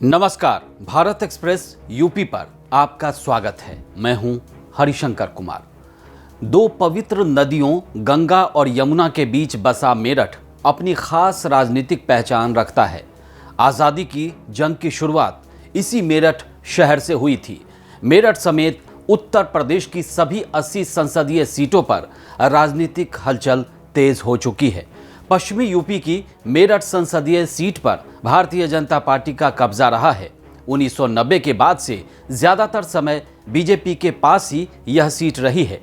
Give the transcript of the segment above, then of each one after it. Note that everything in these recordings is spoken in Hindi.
नमस्कार, भारत एक्सप्रेस यूपी पर आपका स्वागत है। मैं हूं हरिशंकर कुमार। दो पवित्र नदियों गंगा और यमुना के बीच बसा मेरठ अपनी खास राजनीतिक पहचान रखता है। आज़ादी की जंग की शुरुआत इसी मेरठ शहर से हुई थी। मेरठ समेत उत्तर प्रदेश की सभी 80 संसदीय सीटों पर राजनीतिक हलचल तेज हो चुकी है। पश्चिमी यूपी की मेरठ संसदीय सीट पर भारतीय जनता पार्टी का कब्जा रहा है। 1990 के बाद से ज्यादातर समय बीजेपी के पास ही यह सीट रही है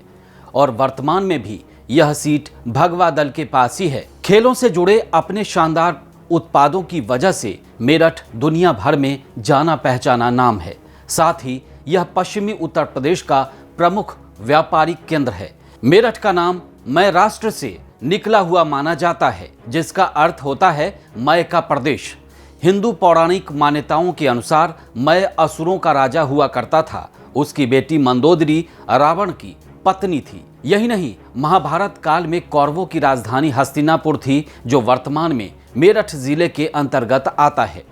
और वर्तमान में भी यह सीट भगवा दल के पास ही है। खेलों से जुड़े अपने शानदार उत्पादों की वजह से मेरठ दुनिया भर में जाना पहचाना नाम है। साथ ही यह पश्चिमी उत्तर प्रदेश का प्रमुख व्यापारिक केंद्र है। मेरठ का नाम मय राष्ट्र से निकला हुआ माना जाता है, जिसका अर्थ होता है मय का प्रदेश। हिंदू पौराणिक मान्यताओं के अनुसार मय असुरों का राजा हुआ करता था। उसकी बेटी मंदोदरी रावण की पत्नी थी। यही नहीं, महाभारत काल में कौरवों की राजधानी हस्तिनापुर थी, जो वर्तमान में मेरठ जिले के अंतर्गत आता है।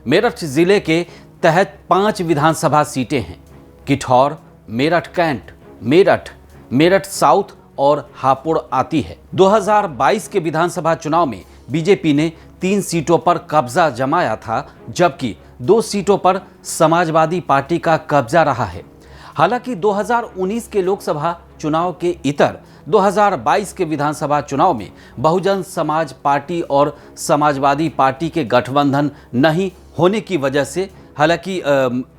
मेरठ जिले के तहत 5 विधानसभा सीटें हैं: किठौर, मेरठ कैंट, मेरठ, मेरठ साउथ और हापुड़ आती है। 2022 के विधानसभा चुनाव में बीजेपी ने 3 सीटों पर कब्जा जमाया था, जबकि 2 सीटों पर समाजवादी पार्टी का कब्जा रहा है। हालांकि 2019 के लोकसभा चुनाव के इतर 2022 के विधानसभा चुनाव में बहुजन समाज पार्टी और समाजवादी पार्टी के गठबंधन नहीं होने की वजह से हालांकि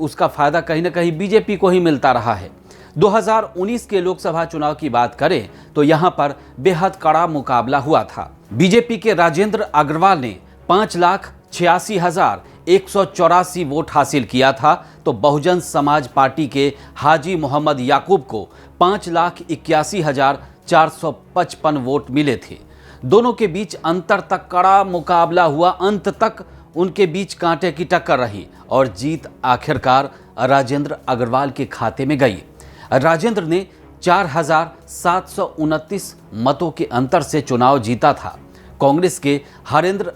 उसका फायदा कहीं ना कहीं बीजेपी को ही मिलता रहा है। 2019 के लोकसभा चुनाव की बात करें तो यहां पर बेहद कड़ा मुकाबला हुआ था। बीजेपी के राजेंद्र अग्रवाल ने 5,86,184 वोट हासिल किया था, तो बहुजन समाज पार्टी के हाजी मोहम्मद याकूब को 5,81,455 वोट मिले थे। दोनों के बीच अंतर तक कड़ा मुकाबला हुआ। अंत तक उनके बीच कांटे की टक्कर रही और जीत आखिरकार राजेंद्र अग्रवाल के खाते में गई। राजेंद्र ने 4,729 मतों के अंतर से चुनाव जीता था। कांग्रेस के हरेंद्र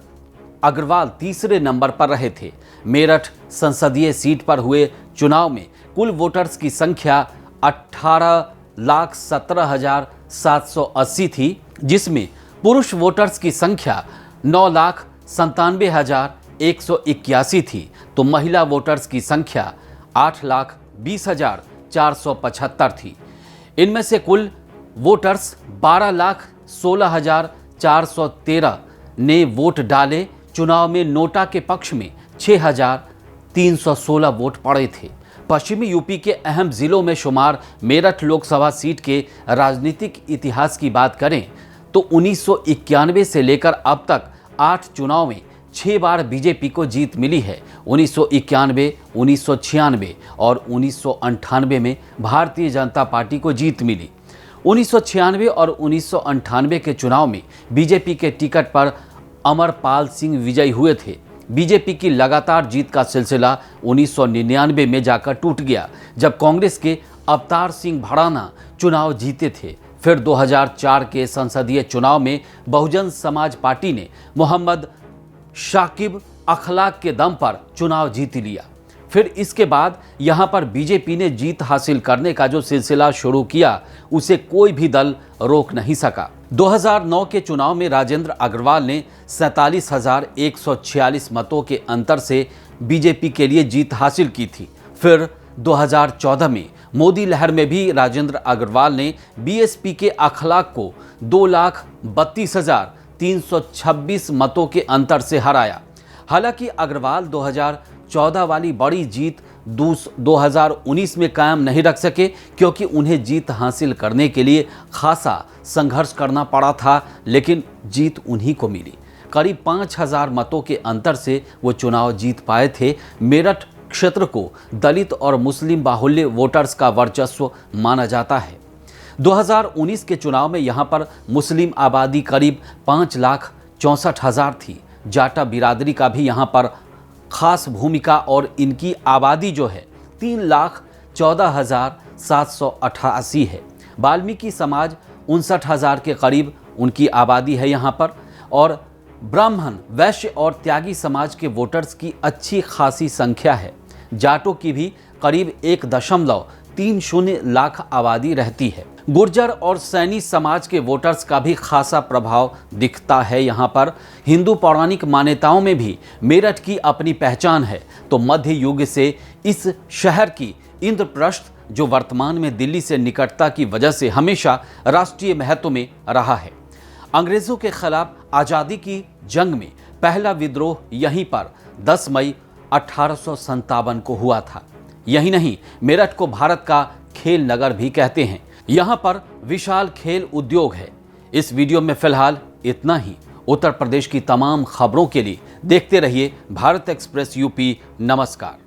अग्रवाल तीसरे नंबर पर रहे थे। मेरठ संसदीय सीट पर हुए चुनाव में कुल वोटर्स की संख्या 18,17,780 थी, जिसमें पुरुष वोटर्स की संख्या 9,97,181 थी, तो महिला वोटर्स की संख्या 8,20,475 थी। इनमें से कुल वोटर्स 12,16,413 ने वोट डाले। चुनाव में नोटा के पक्ष में 6,316 वोट पड़े थे। पश्चिमी यूपी के अहम जिलों में शुमार मेरठ लोकसभा सीट के राजनीतिक इतिहास की बात करें तो 1991 से लेकर अब तक 8 चुनाव में 6 बार बीजेपी को जीत मिली है। 1991, 1996 और 1998 में भारतीय जनता पार्टी को जीत मिली। 1996 और 1998 के चुनाव में बीजेपी के टिकट पर अमरपाल सिंह विजयी हुए थे। बीजेपी की लगातार जीत का सिलसिला 1999 में जाकर टूट गया, जब कांग्रेस के अवतार सिंह भड़ाना चुनाव जीते थे। फिर 2004 के संसदीय चुनाव में बहुजन समाज पार्टी ने मोहम्मद शाकिब अखलाक के दम पर चुनाव जीत लिया। फिर इसके बाद यहां पर बीजेपी ने जीत हासिल करने का जो सिलसिला शुरू किया, उसे कोई भी दल रोक नहीं सका। 2009 के चुनाव में राजेंद्र अग्रवाल ने 47,146 मतों के अंतर से बीजेपी के लिए जीत हासिल की थी। फिर 2014 में मोदी लहर में भी राजेंद्र अग्रवाल ने बीएसपी के अखलाक को 2,32,326 मतों के अंतर से हराया। हालांकि अग्रवाल 2014 वाली बड़ी जीत 2019 में कायम नहीं रख सके, क्योंकि उन्हें जीत हासिल करने के लिए खासा संघर्ष करना पड़ा था, लेकिन जीत उन्हीं को मिली। करीब 5,000 मतों के अंतर से वो चुनाव जीत पाए थे। मेरठ क्षेत्र को दलित और मुस्लिम बाहुल्य वोटर्स का वर्चस्व माना जाता है। 2019 के चुनाव में यहां पर मुस्लिम आबादी करीब 5,64,000 थी। जाटा बिरादरी का भी यहां पर खास भूमिका और इनकी आबादी जो है 3,14,788 है। वाल्मीकि समाज 59,000 के करीब उनकी आबादी है यहाँ पर, और ब्राह्मण, वैश्य और त्यागी समाज के वोटर्स की अच्छी खासी संख्या है। जाटों की भी करीब 1.30 लाख आबादी रहती है। गुर्जर और सैनी समाज के वोटर्स का भी खासा प्रभाव दिखता है यहाँ पर। हिंदू पौराणिक मान्यताओं में भी मेरठ की अपनी पहचान है। तो मध्य युग से इस शहर की इंद्रप्रस्थ, जो वर्तमान में दिल्ली से निकटता की वजह से हमेशा राष्ट्रीय महत्व में रहा है। अंग्रेजों के खिलाफ आज़ादी की जंग में पहला विद्रोह यहीं पर 10 मई 1857 को हुआ था। यही नहीं, मेरठ को भारत का खेल नगर भी कहते हैं। यहाँ पर विशाल खेल उद्योग है। इस वीडियो में फिलहाल इतना ही। उत्तर प्रदेश की तमाम खबरों के लिए देखते रहिए भारत एक्सप्रेस यूपी। नमस्कार।